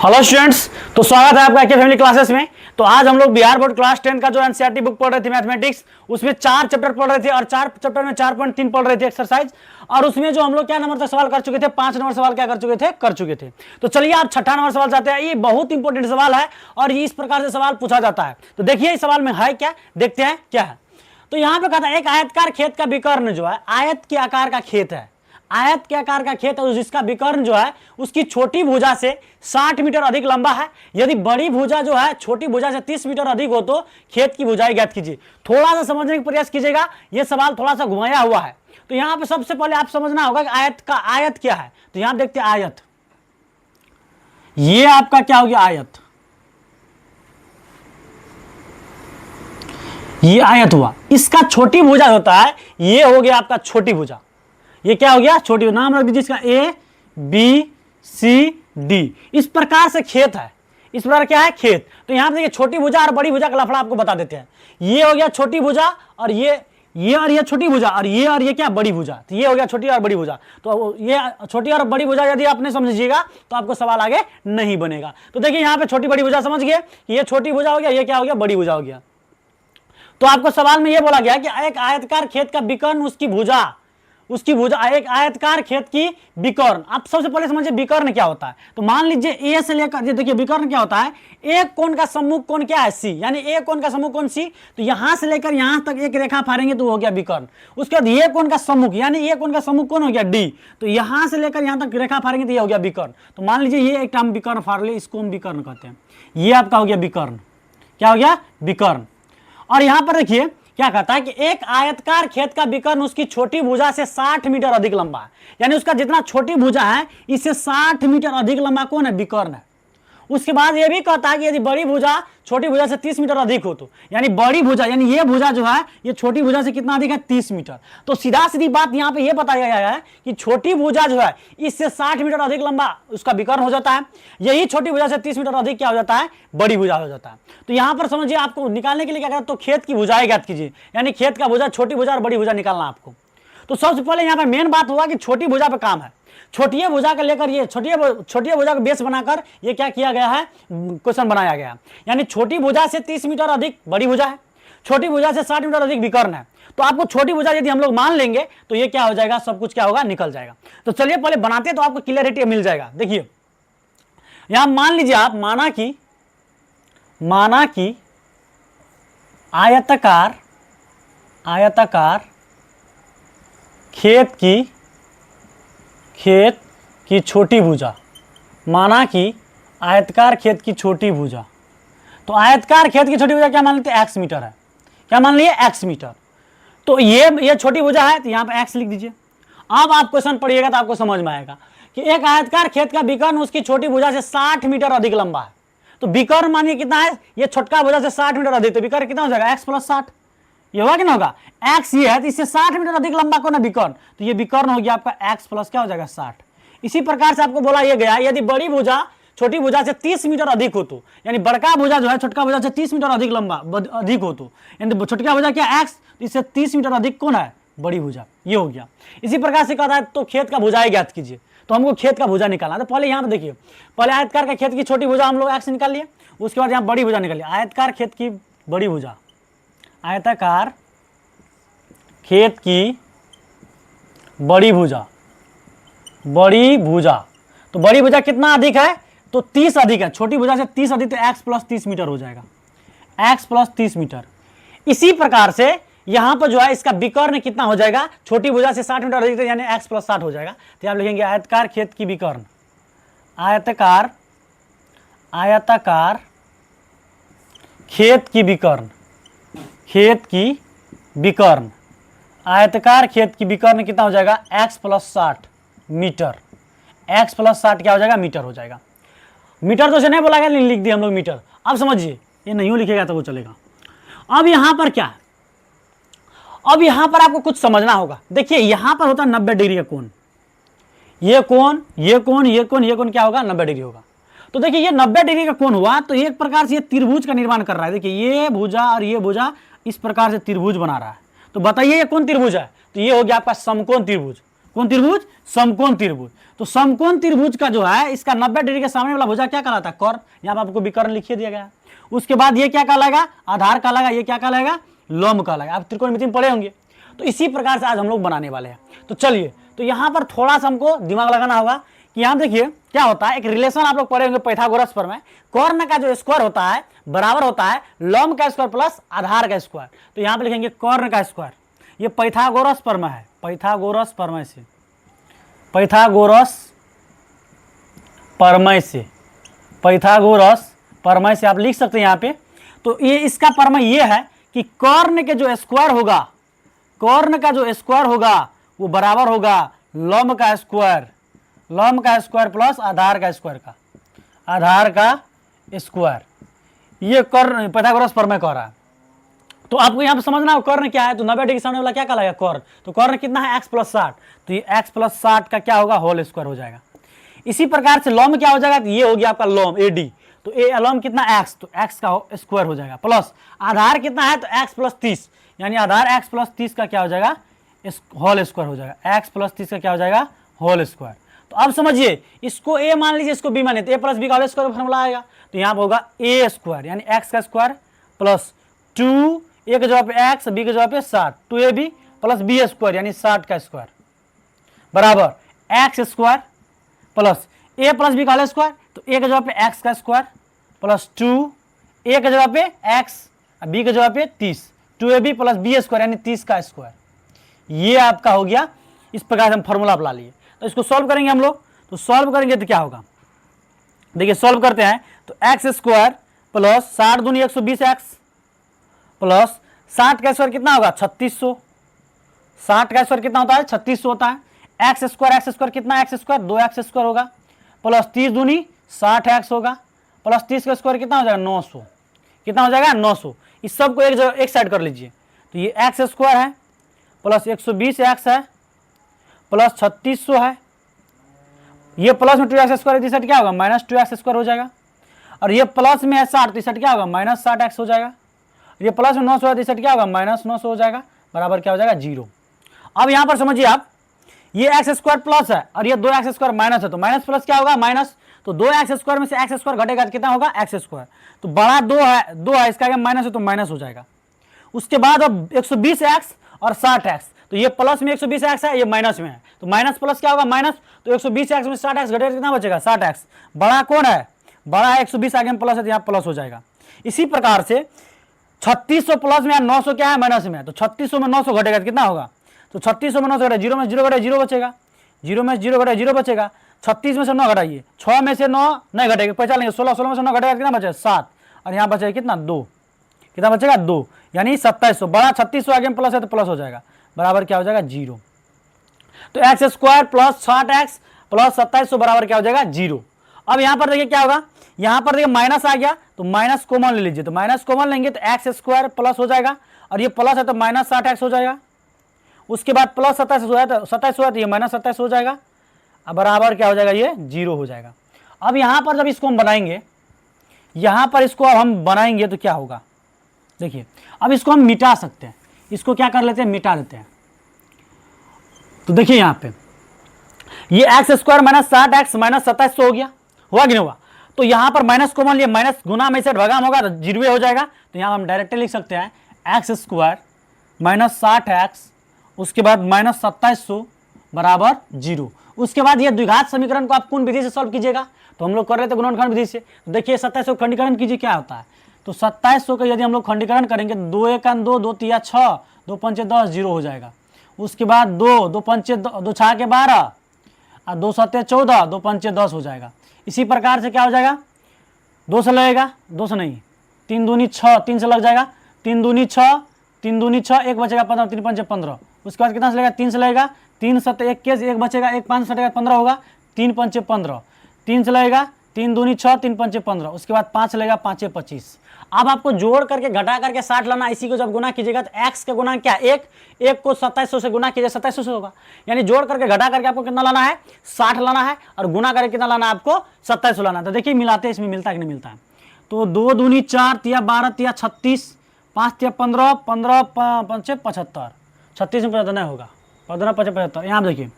Hello students, तो स्वागत है आपका के फैमिली क्लासेस में। तो आज हम लोग बिहार बोर्ड क्लास 10 का जो एनसीईआरटी बुक पढ़ रहे थे मैथमेटिक्स, उसमें 4 चैप्टर पढ़ रहे थे और 4 चैप्टर में 4.3 पढ़ रहे थे एक्सरसाइज। और उसमें जो हम लोग क्या नंबर तक सवाल कर चुके थे, 5 नंबर सवाल क्या कर चुके थे। तो चलिए आप छठा नंबर सवाल चाहते हैं। ये बहुत इंपॉर्टेंट सवाल है और ये इस प्रकार से सवाल पूछा जाता है। तो देखिए इस सवाल में है क्या, देखते हैं क्या है। तो यहाँ पे कहता है एक आयतकार खेत का विकर्ण जो है, आयत के आकार का खेत है, आयत के आकार का खेत है, जिसका विकर्ण जो है उसकी छोटी भुजा से 60 मीटर अधिक लंबा है। यदि बड़ी भुजा जो है छोटी भुजा से 30 मीटर अधिक हो तो खेत की भुजाई ज्ञात कीजिए। थोड़ा सा समझने का प्रयास कीजिएगा, यह सवाल थोड़ा सा घुमाया हुआ है। तो यहाँ पे सबसे पहले आप समझना होगा कि आयत का आयत क्या है। तो यहां देखते हैं आयत, ये आपका क्या हो गया आयत, ये आयत हुआ। इसका छोटी भुजा होता है, ये हो गया आपका छोटी भुजा। ये क्या हो गया छोटी, नाम रख दीजिए इसका ए बी सी डी। इस प्रकार से खेत है, इस प्रकार क्या है खेत। तो यहां पे देखिए छोटी भुजा और बड़ी भुजा का लफड़ा आपको बता देते हैं। ये हो गया छोटी भुजा और ये और ये छोटी भुजा और ये क्या बड़ी भुजा। तो ये हो गया छोटी और बड़ी भुजा। तो ये छोटी और बड़ी भुजा यदि आप नहीं समझिएगा तो आपको सवाल आगे नहीं बनेगा। तो देखिए यहाँ पे छोटी बड़ी भुजा समझ गए, ये छोटी भुजा हो गया, ये क्या हो गया बड़ी भुजा हो गया। तो आपको सवाल में यह बोला गया कि एक आयतकार खेत का विकर्ण उसकी भुजा, एक आयतकार खेत की विकर्ण। आप सबसे पहले समझिए विकर्ण क्या होता है। तो मान लीजिए ए से लेकर, देखिए विकर्ण क्या होता है, एक कोण का सम्मुख कोण क्या है सी, यानी एक कोण का सम्मुख कोण सी। तो यहां से लेकर यहां तक एक रेखा फाड़ेंगे तो हो गया विकर्ण। उसके बाद ये कोण का सम्मुख, यानी ये कोण का सम्मुख कोण हो गया डी। तो यहां से लेकर यहां तक रेखा फाड़ेंगे तो ये हो गया विकर्ण। तो मान लीजिए ये एक हम विकर्ण फाड़ ले, इसको हम विकर्ण कहते हैं। ये आपका हो गया विकर्ण, क्या हो गया विकर्ण। और यहां पर देखिए क्या कहता है कि एक आयतकार खेत का विकर्ण उसकी छोटी भुजा से 60 मीटर अधिक लंबा है। यानी उसका जितना छोटी भुजा है इससे 60 मीटर अधिक लंबा कौन है विकर्ण है। उसके बाद यह भी कहता है कि यदि बड़ी भुजा छोटी भुजा से 30 मीटर अधिक हो तो, यानी बड़ी भुजा यानी ये भुजा जो है ये छोटी भुजा से कितना अधिक है 30 मीटर। तो सीधा सीधी बात यहाँ पे ये बताया गया है कि छोटी भुजा जो है इससे 60 मीटर अधिक लंबा उसका विकर्ण हो जाता है। यही छोटी भुजा से 30 मीटर अधिक क्या हो जाता है बड़ी भुजा हो जाता है। तो यहाँ पर समझिए आपको निकालने के लिए क्या करना, तो खेत की भुजाएं ज्ञात कीजिए, यानी खेत का भुजा, छोटी भुजा और बड़ी भुजा निकालना आपको। तो सबसे पहले यहाँ पर मेन बात हुआ कि छोटी भुजा पे काम है। छोटी भुजा का लेकर ये छोटी भुजा का बेस बनाकर ये क्या किया गया है, क्वेश्चन बनाया गया। यानी छोटी भुजा से 30 मीटर अधिक बड़ी भुजा है, छोटी भुजा से 60 मीटर अधिक विकर्ण है। तो आपको छोटी भुजा यदि हम लोग मान लेंगे तो ये क्या हो जाएगा, सब कुछ क्या होगा निकल जाएगा। तो चलिए पहले बनाते तो आपको क्लियरिटी मिल जाएगा। देखिए यहां मान लीजिए आप, माना कि आयताकार खेत की छोटी भुजा, माना कि आयतकार खेत की छोटी भुजा। तो आयतकार खेत की छोटी भुजा क्या मान लेते हैं x मीटर है, क्या मान लिए x मीटर। तो ये छोटी भुजा है तो यहां पे x लिख दीजिए। अब आप क्वेश्चन पढ़िएगा तो आपको समझ में आएगा कि एक आयतकार खेत का विकर्ण उसकी छोटी भुजा से 60 मीटर अधिक लंबा है। तो विकर्ण मानिए कितना है, ये छोटका भुजा से 60 मीटर अधिक, तो विकर्ण कितना हो जाएगा x + 60। ये होगा कि ना होगा, x ये है तो इससे 60 मीटर अधिक लंबा कौन है विकर्ण। तो ये विकर्ण हो गया आपका x प्लस क्या हो जाएगा 60। इसी प्रकार से आपको बोला ये गया यदि बड़ी भुजा छोटी भुजा से 30 मीटर अधिक हो तो, यानी बड़का भुजा जो है छोटका भुजा से 30 मीटर अधिक लंबा अधिक हो तो, यानी छोटका भुजा क्या x, इससे 30 मीटर अधिक कौन है बड़ी भुजा। ये हो गया। इसी प्रकार से कहता है तो खेत का भुजाएं ज्ञात कीजिए। तो हमको खेत का भुजा निकालना। तो पहले यहाँ पे देखिए, पहले आयतकार का खेत की छोटी भुजा हम लोग x निकाल लिए, उसके बाद यहाँ बड़ी भुजा निकालिए। आयतकार खेत की बड़ी भुजा, आयताकार खेत की बड़ी भुजा, तो बड़ी भुजा कितना अधिक है, तो 30 अधिक है। छोटी भुजा से 30 अधिक, तो x + 30 मीटर हो जाएगा, x + 30 मीटर। इसी प्रकार से यहां पर जो है इसका विकर्ण कितना हो जाएगा, छोटी भुजा से 60 मीटर अधिक, यानी x + 60 हो जाएगा। तो आप लिखेंगे आयताकार खेत की विकर्ण, आयताकार खेत की विकर्ण, आयताकार खेत की विकर्ण कितना हो जाएगा x + 60 मीटर। x + 60 क्या हो जाएगा मीटर हो जाएगा। मीटर तो से नहीं बोला गया, लिख दिया हम लोग मीटर। अब समझिए, ये नहीं लिखेगा तो वो चलेगा। अब यहां पर क्या है, अब यहां पर आपको कुछ समझना होगा। देखिए यहां पर होता है 90 डिग्री का कोण, ये कोण क्या होगा 90 डिग्री होगा। तो देखिए ये 90 डिग्री का कोण हुआ तो एक प्रकार से ये त्रिभुज का निर्माण कर रहा है। देखिए ये भुजा और ये भुजा इस प्रकार से त्रिभुज बना रहा है। तो बताइए ये कौन त्रिभुज है, तो ये हो गया आपका समकोण त्रिभुज। कौन त्रिभुज? समकोण त्रिभुज। तो समकोण त्रिभुज का जो है इसका 90 डिग्री के सामने वाला भुजा क्या कहलाता है? कर्ण। यहाँ पर आपको विकर्ण लिखिए दिया गया है। उसके बाद ये क्या कहलाएगा? आधार कहलाएगा। ये क्या कहलाएगा? लंब कहलाएगा। आप त्रिकोणमिति में पढ़े होंगे। तो इसी प्रकार से आज हम लोग बनाने वाले हैं। तो चलिए, तो यहाँ पर थोड़ा सा हमको दिमाग लगाना होगा कि यहाँ देखिए क्या होता है। एक रिलेशन आप लोग पढ़े होंगे पाइथागोरस पर में, कर्ण का जो स्क्वायर होता है बराबर होता है लंब का स्क्वायर प्लस आधार का स्क्वायर। तो यहाँ पे लिखेंगे कर्ण का स्क्वायर। ये पाइथागोरस प्रमेय है, पाइथागोरस प्रमेय से, पाइथागोरस प्रमेय से, पाइथागोरस प्रमेय से आप लिख सकते हैं यहाँ पे। तो ये इसका प्रमेय ये है कि कर्ण के जो स्क्वायर होगा, कर्ण का जो स्क्वायर होगा वो बराबर होगा लंब का स्क्वायर, लंब का स्क्वायर प्लस आधार का स्क्वायर का, आधार का स्क्वायर। ये कर्ण पाइथागोरस प्रमेय कह रहा है। तो आपको यहाँ पे समझना है कर्ण क्या है। तो 90 डिग्री सामने वाला क्या कहलाएगा? कर्ण। तो कर्ण कितना है? x + 60। तो ये x + 60 का क्या होगा? होल स्क्वायर हो जाएगा। इसी प्रकार से लंब क्या हो जाएगा? तो ये हो गया आपका लंब AD। तो ए लंब कितना? x, तो x का स्क्वायर हो जाएगा प्लस आधार कितना है? तो x + 30, यानी आधार x + 30 का क्या हो जाएगा? होल स्क्वायर हो जाएगा। x + 30 का क्या हो जाएगा? Whole square. तो अब समझिए, इसको a मान लीजिए, इसको b मानिए, तो a + b का होल स्क्वायर फॉर्मूला आएगा। तो यहाँ पर होगा a स्क्वायर यानी x का स्क्वायर प्लस 2, a के जगह पे x, b के जगह पे 60, 2ab प्लस b स्क्वायर यानी 60 का स्क्वायर बराबर x square plus a + b का होल स्क्वायर। तो a के जगह पे x का स्क्वायर प्लस 2, a के जगह पे x, b के जगह पे 30, 2ab प्लस b स्क्वायर यानी 30 का स्क्वायर। ये आपका हो गया। इस प्रकार से हम फॉर्मूला अपना लिए। तो इसको सॉल्व करेंगे हम लोग। तो सॉल्व करेंगे तो क्या होगा? देखिए सॉल्व करते हैं। तो एक्स स्क्वायर प्लस 60 दूनी 120x प्लस 60 का स्क्वायर कितना होगा? 3600। 60 का स्क्वायर कितना होता है? 3600 होता है। एक्स स्क्वायर कितना? एक्स स्क्वायर 2x स्क्वायर होगा प्लस 30 दूनी 60x होगा प्लस 30 का स्क्वायर कितना हो जाएगा? 900। कितना हो जाएगा? 900। इस सब को एक जगह एक साइड कर लीजिए। तो ये एक्स स्क्वायर है प्लस 120x है प्लस 3600 है। ये प्लस में 2x स्क्वायर इस साइड क्या होगा? -2x स्क्वायर हो जाएगा। और ये प्लस में है 60 तो इस साइड क्या होगा? -60x हो जाएगा। ये प्लस में 900 है तो इस साइड क्या होगा? -900 हो जाएगा बराबर क्या हो जाएगा? 0। अब यहाँ पर समझिए आप, ये एक्स स्क्वायर प्लस है और ये 2x स्क्वायर माइनस है। तो माइनस प्लस क्या होगा? माइनस। तो 2x स्क्वायर में से x स्क्वायर घटेगा तो कितना होगा? x square. तो बड़ा 2 है इसका माइनस है तो माइनस हो जाएगा। उसके बाद अब 120x और 60x। तो ये प्लस में 120x है, ये माइनस में है। तो माइनस प्लस क्या होगा? माइनस। तो 120x में 60x घटेगा कितना बचेगा? 60x। बड़ा कौन है? बड़ा है 120, आगे में प्लस है तो यहाँ प्लस हो जाएगा। इसी प्रकार से 3600 प्लस में 900 क्या है? माइनस में है। तो 3600 में 900 घटेगा तो कितना होगा? तो 3600 में 900 घटेगा, 0 में 0 घटेगा 0 बचेगा, 0 में 0 घटेगा 0 बचेगा। 36 में से 9 घटाइए, 6 में से 9 नहीं घटेगा, पहचान लेंगे 16, 16 में से 9 घटेगा कितना बचेगा? 7। और यहाँ बचेगा कितना? 2। कितना बचेगा? 2 यानी 2700। बड़ा 3600 आगे में प्लस है तो प्लस हो जाएगा बराबर क्या हो जाएगा? 0। तो x square plus 60x plus 2700 बराबर क्या हो जाएगा? 0। अब यहाँ पर देखिए क्या होगा? यहाँ पर देखिए माइनस आ गया तो माइनस कॉमन ले लीजिए। तो माइनस कॉमन लेंगे तो एक्स स्क्वायर प्लस हो जाएगा और ये प्लस है तो -60x हो जाएगा। उसके बाद प्लस 27 हो जाएगा, तो 27 हुआ तो ये -27 हो जाएगा। अब बराबर क्या हो जाएगा? ये 0 हो जाएगा। अब यहाँ पर जब इसको हम बनाएंगे, यहाँ पर इसको अब हम बनाएंगे तो क्या होगा? देखिए अब इसको हम मिटा सकते हैं। इसको क्या कर लेते हैं? मिटा देते हैं। तो देखिए यहाँ पे ये एक्स स्क्वायर -60x -2700 हो गया, हुआ कि नहीं हुआ? तो यहाँ पर माइनस कॉमन लिए, माइनस गुना में से भगाम होगा तो 0 हो जाएगा। तो यहाँ हम डायरेक्टली लिख सकते हैं एक्स स्क्वायर -60x उसके बाद -2700 बराबर 0। उसके बाद ये द्विघात समीकरण को आप कौन विधि से सॉल्व कीजिएगा? तो हम लोग कर रहे थे गुणनखंड विधि से। तो देखिए 2700 खंडीकरण कीजिए क्या होता है। तो 2700 का यदि हम लोग खंडीकरण करेंगे 2 × 1 = 2, 2 × 3 = 6, 2 × 5 = 10, 0 हो जाएगा। उसके बाद 2, 2 × 5 = 2, 6 × 12 और 2 × 7 = 14, 2 × 5 = 10 हो जाएगा। इसी प्रकार से क्या हो जाएगा? 2 से लगेगा, 2 से नहीं, 3 दूनी 6, 3 से लग जाएगा, 3 दूनी 6, 3 दूनी 6, 1 बचेगा 15, 3 × 5 = 15। उसके बाद कितना से लगेगा? 3 से लगेगा, 3 × 7 = 21, 1 बचेगा, 1 × 5 = 15 होगा, 3 × 5 = 15, 3 से लगेगा, 3 दूनी 6, 3 × 5 = 15। उसके बाद 5 लगेगा, 5 × 25। अब आपको जोड़ करके घटा करके 60 लाना। इसी को जब गुना कीजिएगा तो x का गुना क्या? 1 को 2700 से गुना कीजिए 2700 से होगा। यानी जोड़ करके घटा करके आपको कितना लाना है? 60 लाना है और गुना करके कितना लाना है आपको? 2700 लाना है। तो देखिए मिलाते हैं, इसमें मिलता है कि नहीं मिलता है। तो 2 दूनी 4, 3 × 12, 3 × 36, 5 × 15, 15 × 5 = 75, 36 में 75 नहीं होगा, 15 × 5 = 75। यहाँ देखिए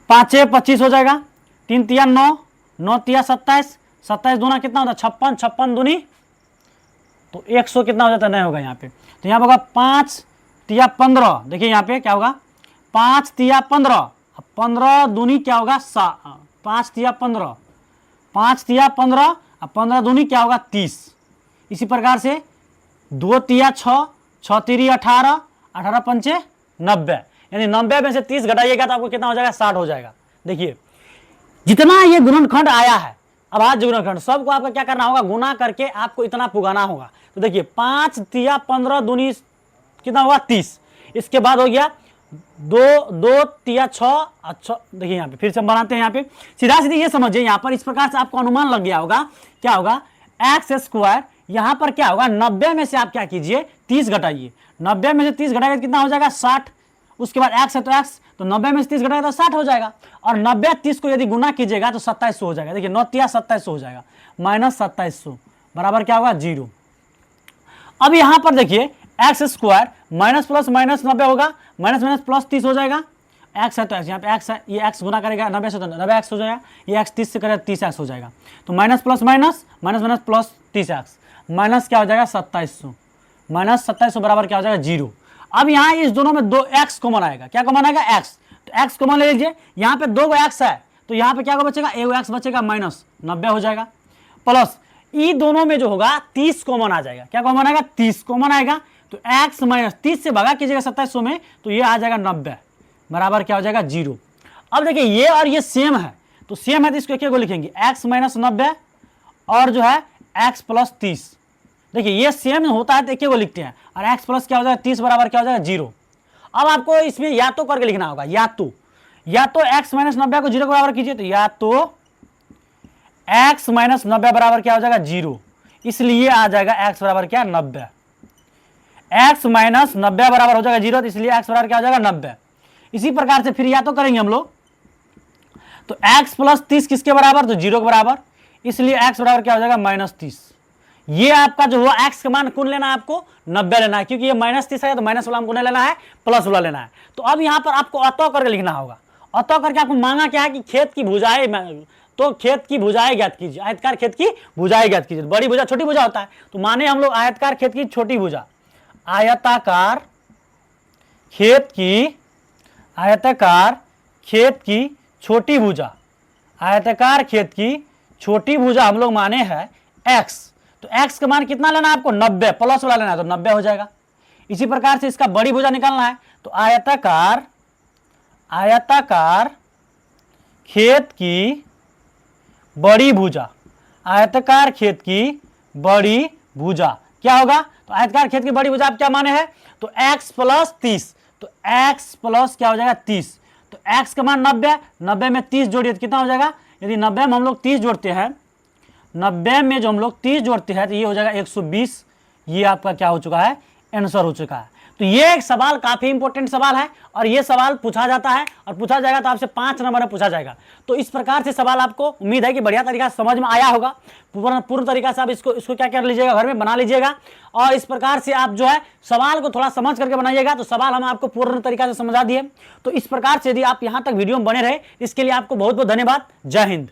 5 25 हो जाएगा, 3 तिया 9, 9 तिया 27, 27 दूना कितना होता है 56, 56 दूनी तो 100 कितना हो जाता है, नहीं होगा यहाँ पे, तो यहाँ पे होगा 5 तिया 15। देखिए यहाँ पे क्या होगा 5 तिया 15, 15 दूनी क्या होगा 5 तिया 15, 5 तिया 15, 15 दूनी क्या होगा 30। इसी प्रकार से 2 तिया 6, 6 तिरी 18, 18 पंचे 90, यानी 90 में से 30 घटाइएगा तो आपको कितना हो जाएगा 60 हो जाएगा। देखिए जितना ये गुणनखंड आया है, अब आज गुणनखंड सबको आपको क्या करना होगा, गुना करके आपको इतना पुगाना होगा। तो देखिए 5 तिया 15 दूनी कितना होगा 30, इसके बाद हो गया 2 तिया 6, अच्छा देखिए यहाँ पे फिर से हम बनाते हैं, यहाँ पे सीधा सीधी ये समझिए, यहाँ पर इस प्रकार से आपको अनुमान लग गया होगा क्या होगा एक्स स्क्वायर, यहाँ पर क्या होगा 90 में से आप क्या कीजिए 30 घटाइए, 90 में से 30 घटाइए कितना हो जाएगा 60, उसके बाद एक्स है तो एक्स, तो 90 में से 30 घटाएगा तो 60 हो जाएगा, और 90 30 को यदि गुना कीजिएगा तो 2700 हो जाएगा। देखिए 9 तिया 2700 हो जाएगा, माइनस 2700 बराबर क्या होगा 0। अब यहां पर देखिए x square minus plus minus 90 होगा, माइनस माइनस प्लस 30 हो जाएगा, एक्स है तो एक्स, यहाँ पे एक्स है, ये एक्स गुना करेगा 90 से तो 90 एक्स हो जाएगा, ये एक्स 30 से करेगा 30 एक्स हो जाएगा, तो minus plus minus minus minus plus 30 x, minus क्या हो जाएगा 2700, माइनस 2700 बराबर क्या हो जाएगा 0। अब यहाँ इस दोनों में 2 एक्स कॉमन आएगा, क्या कॉमन आएगा एक्स, तो एक्स कॉमन ले लीजिए, यहाँ पे 2 एक्स है तो यहाँ पे क्या बचेगा 1 एक्स बचेगा, माइनस 90 हो जाएगा, प्लस ई दोनों में जो होगा 30 कॉमन आ जाएगा, क्या कॉमन आएगा 30 कॉमन आएगा, तो x माइनस 30 से भगा कीजिएगा 2700 में तो ये आ जाएगा 90 बराबर क्या हो जाएगा 0। अब देखिए ये और ये सेम है, तो सेम है तो इसको क्या को लिखेंगे x माइनस 90 और जो है x प्लस 30। देखिए ये सेम होता है तो एक को लिखते हैं, और x प्लस क्या हो जाएगा 30 बराबर क्या हो जाएगा 0। अब आपको इसमें या तो करके लिखना होगा, या तो x माइनस 90 को 0 के बराबर कीजिए, तो या तो x माइनस 90 बराबर क्या हो जाएगा 0, इसलिए आ जाएगा x बराबर क्या 90, x माइनस 90 बराबर हो जाएगा 0, तो इसलिए x बराबर क्या हो जाएगा 90। इसी प्रकार से फिर या तो करेंगे हम लोग, तो x प्लस 30 किसके बराबर, तो 0 के बराबर, इसलिए x बराबर क्या हो जाएगा माइनस 30। ये आपका जो हुआ x का मान कौन लेना है आपको 90 लेना है, क्योंकि ये माइनस 30 है तो माइनस वाला हमको नहीं लेना है, प्लस वाला लेना है। तो अब यहाँ पर आपको अतः करके लिखना होगा, अतः करके आपको मांगा क्या है कि खेत की भुजाएं, तो खेत की भुजाएं ज्ञात कीजिए, आयतकार खेत की भुजाएं ज्ञात कीजिए, बड़ी भुजा छोटी भुजा होता है, तो माने हम लोग आयतकार खेत की छोटी भुजा, आयताकार खेत की छोटी भुजा, आयताकार खेत की छोटी भुजा हम लोग माने हैं x, तो x का मान कितना लेना है आपको 90, प्लस वाला लेना है तो 90 हो जाएगा। इसी प्रकार से इसका बड़ी भुजा निकालना है, तो आयताकार खेत की बड़ी भुजा, आयताकार खेत की बड़ी भुजा क्या होगा, तो आयताकार खेत की बड़ी भुजा आप क्या माने हैं, तो x प्लस 30, तो x प्लस क्या हो जाएगा 30, तो x का मान 90, 90 में 30 जोड़िए तो कितना हो जाएगा, यदि 90 में हम लोग 30 जोड़ते हैं, 90 में जो हम लोग 30 जोड़ते हैं तो ये हो जाएगा 120, ये आपका क्या हो चुका है आंसर हो चुका है। तो ये एक सवाल काफी इंपॉर्टेंट सवाल है, और ये सवाल पूछा जाता है, और पूछा जाएगा तो आपसे 5 नंबर में पूछा जाएगा। तो इस प्रकार से सवाल आपको उम्मीद है कि बढ़िया तरीका से समझ में आया होगा, पूर्ण तरीका से आप इसको क्या कर लीजिएगा, घर में बना लीजिएगा, और इस प्रकार से आप जो है सवाल को थोड़ा समझ करके बनाइएगा, तो सवाल हम आपको पूर्ण तरीका से समझा दिए। तो इस प्रकार से यदि आप यहाँ तक वीडियो में बने रहे, इसके लिए आपको बहुत बहुत धन्यवाद। जय हिंद।